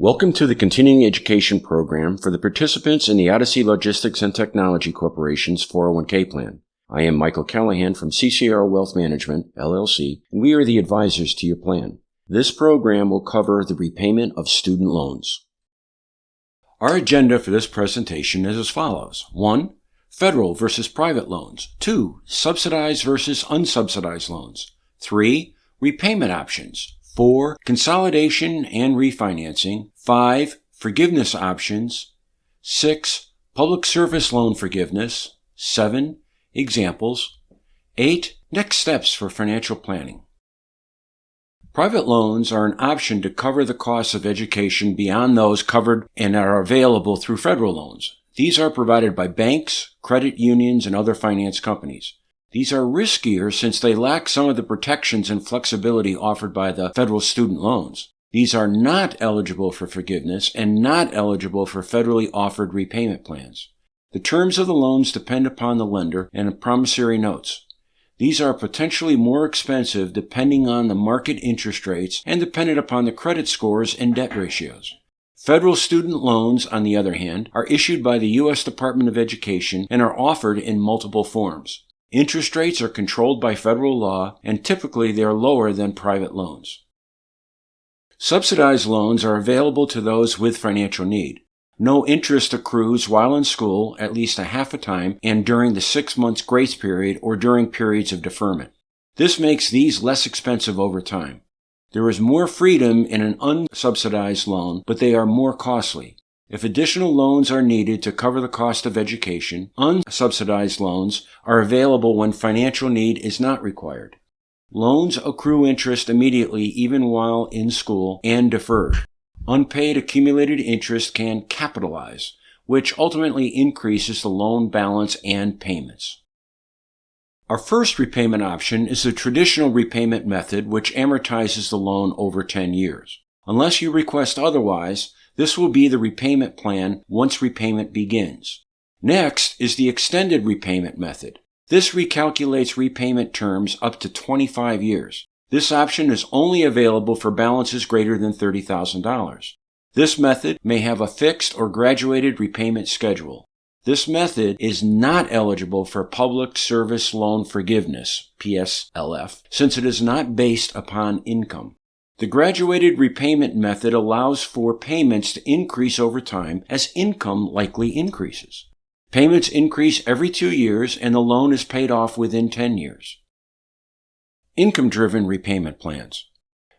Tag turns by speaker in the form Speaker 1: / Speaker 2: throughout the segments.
Speaker 1: Welcome to the Continuing Education Program for the participants in the Odyssey Logistics and Technology Corporation's 401k plan. I am Michael Callahan from CCR Wealth Management LLC, and we are the advisors to your plan. This program will cover the repayment of student loans. Our agenda for this presentation is as follows. 1. Federal versus private loans. 2. Subsidized versus unsubsidized loans. 3. Repayment options. 4. Consolidation and refinancing. 5. Forgiveness options. 6. Public service loan forgiveness. 7. Examples. 8. Next steps for financial planning. Private loans are an option to cover the costs of education beyond those covered and are available through federal loans. These are provided by banks, credit unions, and other finance companies. These are riskier since they lack some of the protections and flexibility offered by the federal student loans. These are not eligible for forgiveness and not eligible for federally offered repayment plans. The terms of the loans depend upon the lender and promissory notes. These are potentially more expensive depending on the market interest rates and dependent upon the credit scores and debt ratios. Federal student loans, on the other hand, are issued by the U.S. Department of Education and are offered in multiple forms. Interest rates are controlled by federal law, and typically they are lower than private loans. Subsidized loans are available to those with financial need. No interest accrues while in school at least a half a time and during the 6 months grace period or during periods of deferment. This makes these less expensive over time. There is more freedom in an unsubsidized loan, but they are more costly. If additional loans are needed to cover the cost of education, unsubsidized loans are available when financial need is not required. Loans accrue interest immediately even while in school and deferred. Unpaid accumulated interest can capitalize, which ultimately increases the loan balance and payments. Our first repayment option is the traditional repayment method, which amortizes the loan over 10 years. Unless you request otherwise, this will be the repayment plan once repayment begins. Next is the extended repayment method. This recalculates repayment terms up to 25 years. This option is only available for balances greater than $30,000. This method may have a fixed or graduated repayment schedule. This method is not eligible for public service loan forgiveness, PSLF, since it is not based upon income. The graduated repayment method allows for payments to increase over time as income likely increases. Payments increase every 2 years and the loan is paid off within 10 years. Income-driven repayment plans.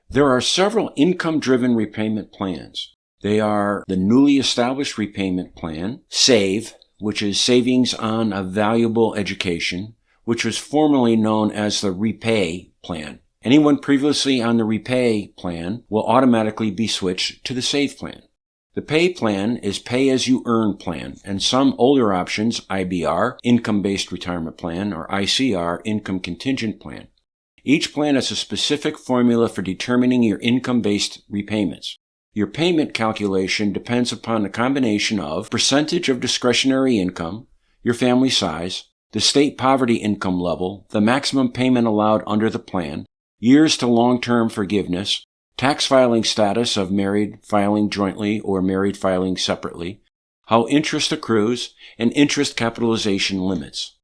Speaker 1: There are several income-driven repayment plans. They are the newly established repayment plan, SAVE, which is Savings on a Valuable Education, which was formerly known as the Repay plan. Anyone previously on the Repay plan will automatically be switched to the SAVE plan. The Pay plan is Pay-as-you-earn plan, and some older options, IBR, Income-Based Retirement Plan, or ICR, Income Contingent Plan. Each plan has a specific formula for determining your income-based repayments. Your payment calculation depends upon the combination of percentage of discretionary income, your family size, the state poverty income level, the maximum payment allowed under the plan, years to long-term forgiveness, tax filing status of married filing jointly or married filing separately, how interest accrues, and interest capitalization limits.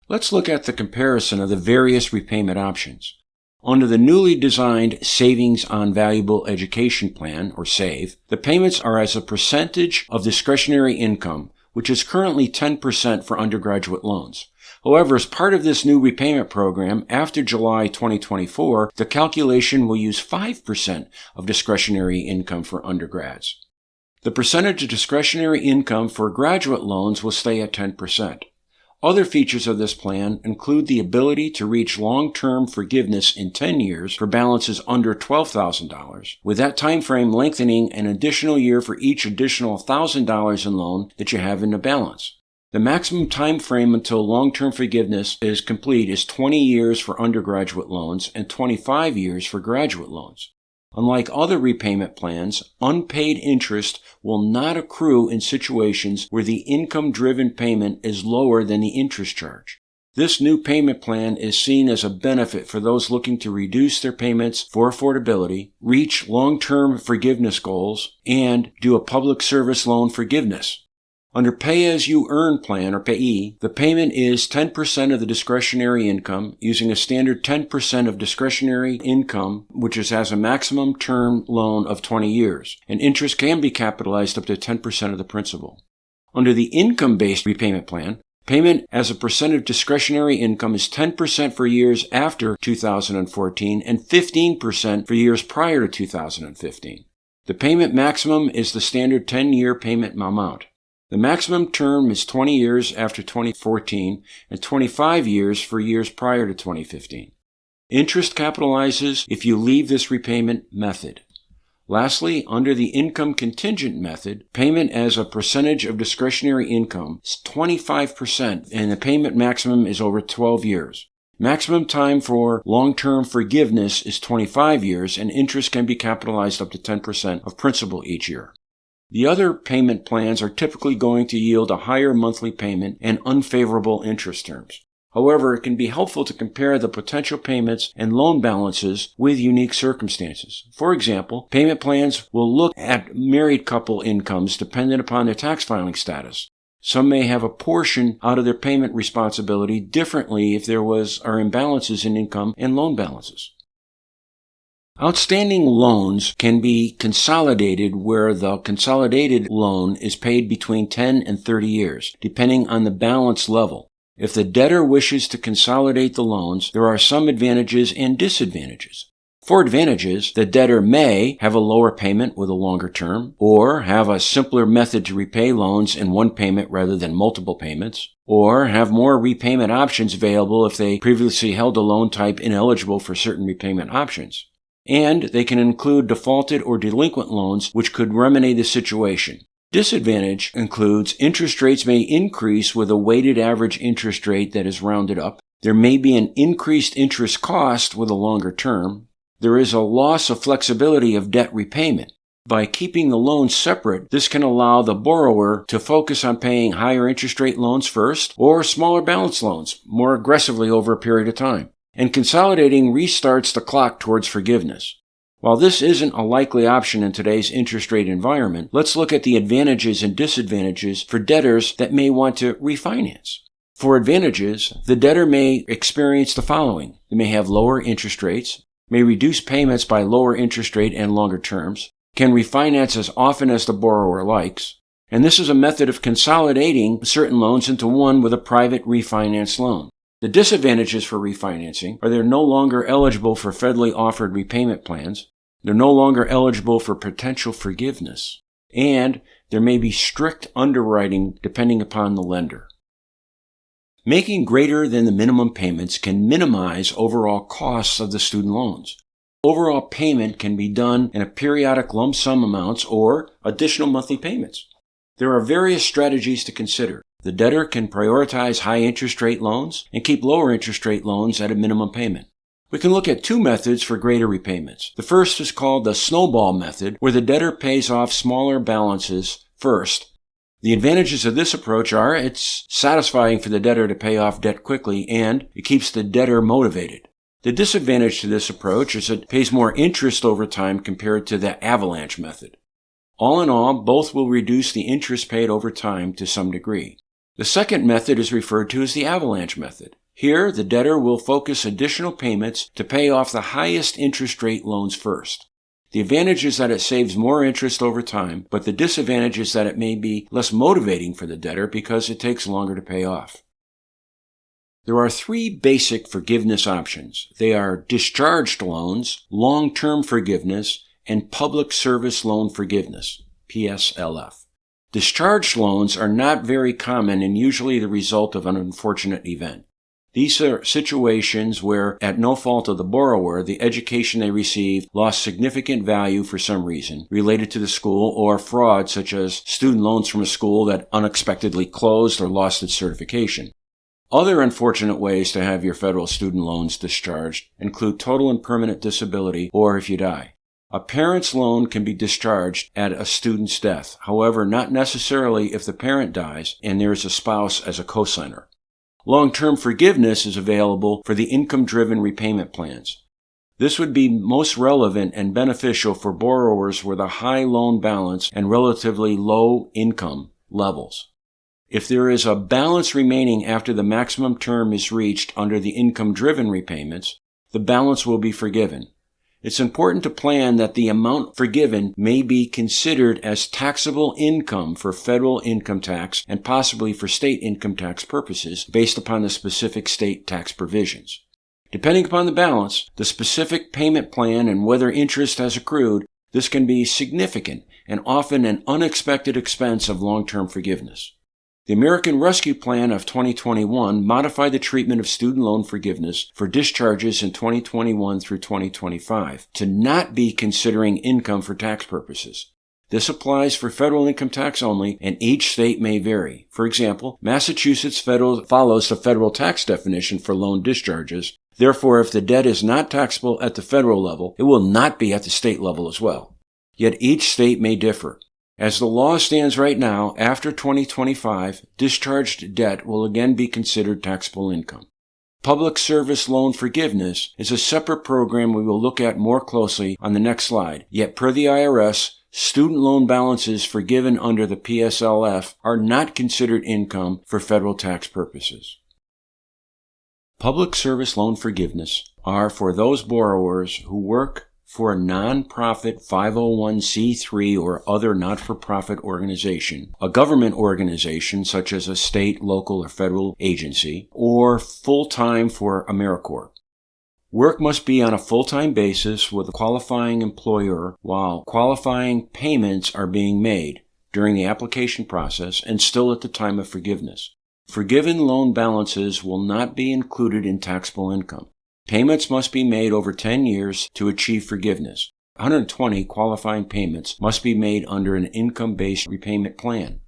Speaker 1: Let's look at the comparison of the various repayment options. Under the newly designed Savings on Valuable Education Plan, or SAVE, the payments are as a percentage of discretionary income, which is currently 10% for undergraduate loans. However, as part of this new repayment program, after July 2024, the calculation will use 5% of discretionary income for undergrads. The percentage of discretionary income for graduate loans will stay at 10%. Other features of this plan include the ability to reach long-term forgiveness in 10 years for balances under $12,000, with that time frame lengthening an additional year for each additional $1,000 in loan that you have in the balance. The maximum time frame until long-term forgiveness is complete is 20 years for undergraduate loans and 25 years for graduate loans. Unlike other repayment plans, unpaid interest will not accrue in situations where the income-driven payment is lower than the interest charge. This new payment plan is seen as a benefit for those looking to reduce their payments for affordability, reach long-term forgiveness goals, and do a public service loan forgiveness. Under Pay-As-You-Earn plan, or Payee, the payment is 10% of the discretionary income using a standard 10% of discretionary income, which has a maximum term loan of 20 years, and interest can be capitalized up to 10% of the principal. Under the income-based repayment plan, payment as a percent of discretionary income is 10% for years after 2014 and 15% for years prior to 2015. The payment maximum is the standard 10-year payment amount. The maximum term is 20 years after 2014 and 25 years for years prior to 2015. Interest capitalizes if you leave this repayment method. Lastly, under the income contingent method, payment as a percentage of discretionary income is 25% and the payment maximum is over 12 years. Maximum time for long-term forgiveness is 25 years and interest can be capitalized up to 10% of principal each year. The other payment plans are typically going to yield a higher monthly payment and unfavorable interest terms. However, it can be helpful to compare the potential payments and loan balances with unique circumstances. For example, payment plans will look at married couple incomes dependent upon their tax filing status. Some may have a portion out of their payment responsibility differently if there are imbalances in income and loan balances. Outstanding loans can be consolidated where the consolidated loan is paid between 10 and 30 years, depending on the balance level. If the debtor wishes to consolidate the loans, there are some advantages and disadvantages. For advantages, the debtor may have a lower payment with a longer term, or have a simpler method to repay loans in one payment rather than multiple payments, or have more repayment options available if they previously held a loan type ineligible for certain repayment options. And they can include defaulted or delinquent loans which could remedy the situation. Disadvantage includes interest rates may increase with a weighted average interest rate that is rounded up. There may be an increased interest cost with a longer term. There is a loss of flexibility of debt repayment. By keeping the loans separate, this can allow the borrower to focus on paying higher interest rate loans first or smaller balance loans more aggressively over a period of time. And consolidating restarts the clock towards forgiveness. While this isn't a likely option in today's interest rate environment, let's look at the advantages and disadvantages for debtors that may want to refinance. For advantages, the debtor may experience the following. They may have lower interest rates, may reduce payments by lower interest rate and longer terms, can refinance as often as the borrower likes, and this is a method of consolidating certain loans into one with a private refinance loan. The disadvantages for refinancing are they're no longer eligible for federally offered repayment plans, they're no longer eligible for potential forgiveness, and there may be strict underwriting depending upon the lender. Making greater than the minimum payments can minimize overall costs of the student loans. Overall payment can be done in a periodic lump sum amounts or additional monthly payments. There are various strategies to consider. The debtor can prioritize high interest rate loans and keep lower interest rate loans at a minimum payment. We can look at two methods for greater repayments. The first is called the snowball method, where the debtor pays off smaller balances first. The advantages of this approach are it's satisfying for the debtor to pay off debt quickly and it keeps the debtor motivated. The disadvantage to this approach is it pays more interest over time compared to the avalanche method. All in all, both will reduce the interest paid over time to some degree. The second method is referred to as the avalanche method. Here, the debtor will focus additional payments to pay off the highest interest rate loans first. The advantage is that it saves more interest over time, but the disadvantage is that it may be less motivating for the debtor because it takes longer to pay off. There are three basic forgiveness options. They are discharged loans, long-term forgiveness, and public service loan forgiveness, PSLF. Discharged loans are not very common and usually the result of an unfortunate event. These are situations where, at no fault of the borrower, the education they received lost significant value for some reason related to the school or fraud such as student loans from a school that unexpectedly closed or lost its certification. Other unfortunate ways to have your federal student loans discharged include total and permanent disability or if you die. A parent's loan can be discharged at a student's death, however, not necessarily if the parent dies and there is a spouse as a cosigner. Long-term forgiveness is available for the income-driven repayment plans. This would be most relevant and beneficial for borrowers with a high loan balance and relatively low income levels. If there is a balance remaining after the maximum term is reached under the income-driven repayments, the balance will be forgiven. It's important to plan that the amount forgiven may be considered as taxable income for federal income tax and possibly for state income tax purposes based upon the specific state tax provisions. Depending upon the balance, the specific payment plan, and whether interest has accrued, this can be significant and often an unexpected expense of long-term forgiveness. The American Rescue Plan of 2021 modified the treatment of student loan forgiveness for discharges in 2021 through 2025 to not be considering income for tax purposes. This applies for federal income tax only, and each state may vary. For example, Massachusetts follows the federal tax definition for loan discharges. Therefore, if the debt is not taxable at the federal level, it will not be at the state level as well. Yet each state may differ. As the law stands right now, after 2025, discharged debt will again be considered taxable income. Public service loan forgiveness is a separate program we will look at more closely on the next slide. Yet per the IRS, student loan balances forgiven under the PSLF are not considered income for federal tax purposes. Public service loan forgiveness are for those borrowers who work for a nonprofit 501c3 or other not-for-profit organization, a government organization such as a state, local, or federal agency, or full-time for AmeriCorps. Work must be on a full-time basis with a qualifying employer while qualifying payments are being made during the application process and still at the time of forgiveness. Forgiven loan balances will not be included in taxable income. Payments must be made over 10 years to achieve forgiveness. 120 qualifying payments must be made under an income-based repayment plan.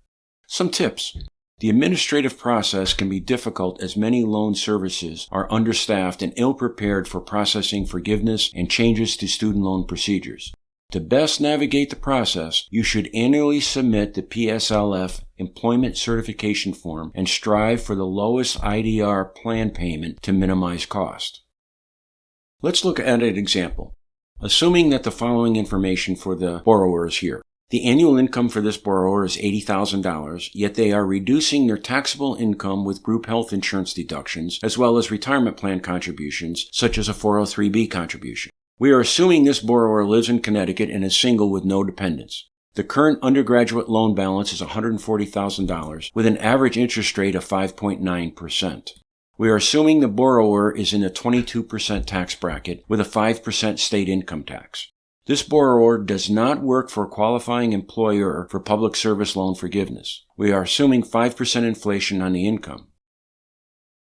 Speaker 1: Some tips. The administrative process can be difficult as many loan services are understaffed and ill-prepared for processing forgiveness and changes to student loan procedures. To best navigate the process, you should annually submit the PSLF employment certification form and strive for the lowest IDR plan payment to minimize cost. Let's look at an example. Assuming that the following information for the borrower is here. The annual income for this borrower is $80,000, yet they are reducing their taxable income with group health insurance deductions, as well as retirement plan contributions, such as a 403b contribution. We are assuming this borrower lives in Connecticut and is single with no dependents. The current undergraduate loan balance is $140,000, with an average interest rate of 5.9%. We are assuming the borrower is in a 22% tax bracket with a 5% state income tax. This borrower does not work for a qualifying employer for public service loan forgiveness. We are assuming 5% inflation on the income.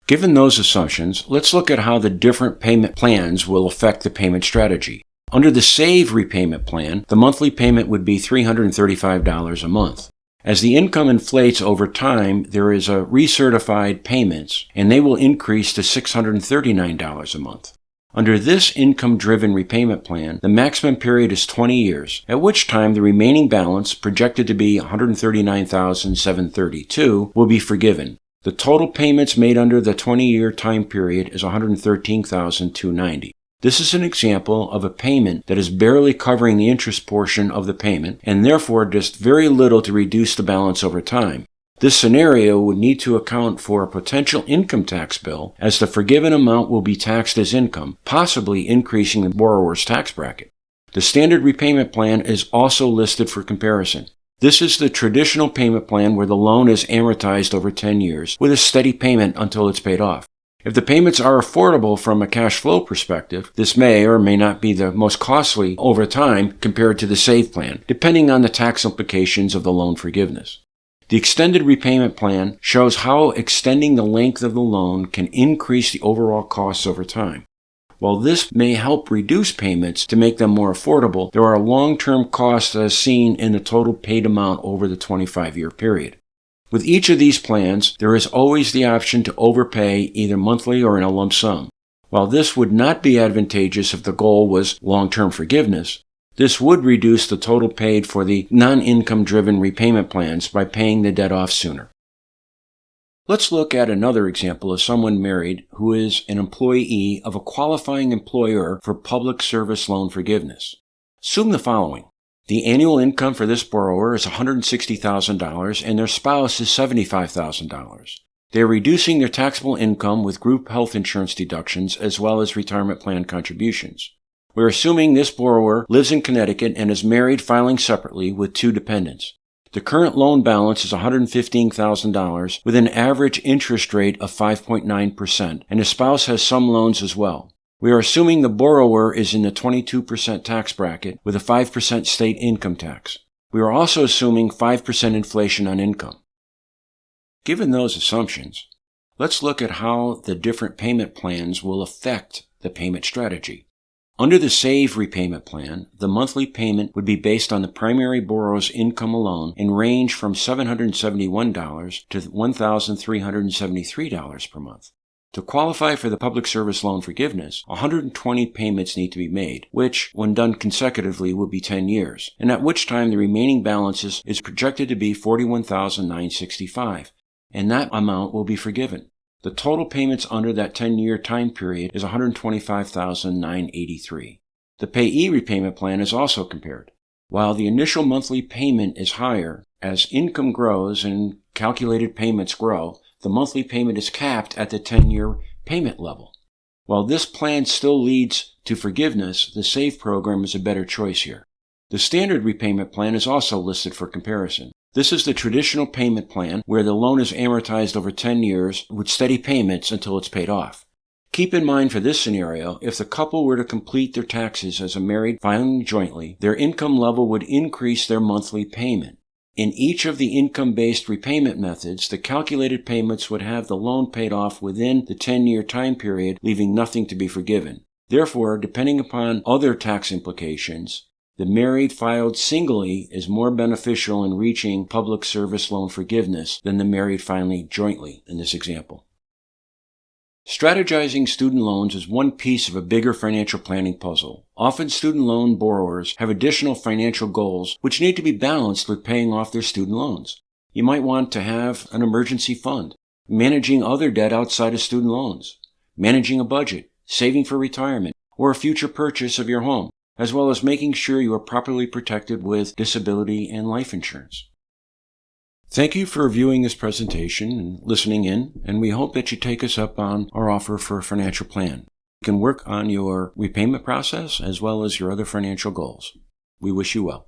Speaker 1: Given those assumptions, let's look at how the different payment plans will affect the payment strategy. Under the SAVE repayment plan, the monthly payment would be $335 a month. As the income inflates over time, there is a recertified payments, and they will increase to $639 a month. Under this income-driven repayment plan, the maximum period is 20 years, at which time the remaining balance, projected to be $139,732, will be forgiven. The total payments made under the 20-year time period is $113,290. This is an example of a payment that is barely covering the interest portion of the payment and therefore does very little to reduce the balance over time. This scenario would need to account for a potential income tax bill as the forgiven amount will be taxed as income, possibly increasing the borrower's tax bracket. The standard repayment plan is also listed for comparison. This is the traditional payment plan where the loan is amortized over 10 years with a steady payment until it's paid off. If the payments are affordable from a cash flow perspective, this may or may not be the most costly over time compared to the SAVE plan, depending on the tax implications of the loan forgiveness. The extended repayment plan shows how extending the length of the loan can increase the overall costs over time. While this may help reduce payments to make them more affordable, there are long-term costs as seen in the total paid amount over the 25-year period. With each of these plans, there is always the option to overpay either monthly or in a lump sum. While this would not be advantageous if the goal was long-term forgiveness, this would reduce the total paid for the non-income driven repayment plans by paying the debt off sooner. Let's look at another example of someone married who is an employee of a qualifying employer for public service loan forgiveness. Assume the following. The annual income for this borrower is $160,000 and their spouse is $75,000. They are reducing their taxable income with group health insurance deductions as well as retirement plan contributions. We're assuming this borrower lives in Connecticut and is married filing separately with 2 dependents. The current loan balance is $115,000 with an average interest rate of 5.9%, and his spouse has some loans as well. We are assuming the borrower is in the 22% tax bracket with a 5% state income tax. We are also assuming 5% inflation on income. Given those assumptions, let's look at how the different payment plans will affect the payment strategy. Under the SAVE repayment plan, the monthly payment would be based on the primary borrower's income alone and range from $771 to $1,373 per month. To qualify for the public service loan forgiveness, 120 payments need to be made, which, when done consecutively, will be 10 years, and at which time the remaining balances is projected to be $41,965, and that amount will be forgiven. The total payments under that 10-year time period is $125,983. The payee repayment plan is also compared. While the initial monthly payment is higher, as income grows and calculated payments grow, the monthly payment is capped at the 10-year payment level. While this plan still leads to forgiveness, the SAVE program is a better choice here. The standard repayment plan is also listed for comparison. This is the traditional payment plan where the loan is amortized over 10 years with steady payments until it's paid off. Keep in mind for this scenario, if the couple were to complete their taxes as a married filing jointly, their income level would increase their monthly payment. In each of the income-based repayment methods, the calculated payments would have the loan paid off within the 10-year time period, leaving nothing to be forgiven. Therefore, depending upon other tax implications, the married filed singly is more beneficial in reaching public service loan forgiveness than the married filing jointly in this example. Strategizing student loans is one piece of a bigger financial planning puzzle. Often student loan borrowers have additional financial goals which need to be balanced with paying off their student loans. You might want to have an emergency fund, managing other debt outside of student loans, managing a budget, saving for retirement, or a future purchase of your home, as well as making sure you are properly protected with disability and life insurance. Thank you for viewing this presentation and listening in, and we hope that you take us up on our offer for a financial plan. You can work on your repayment process as well as your other financial goals. We wish you well.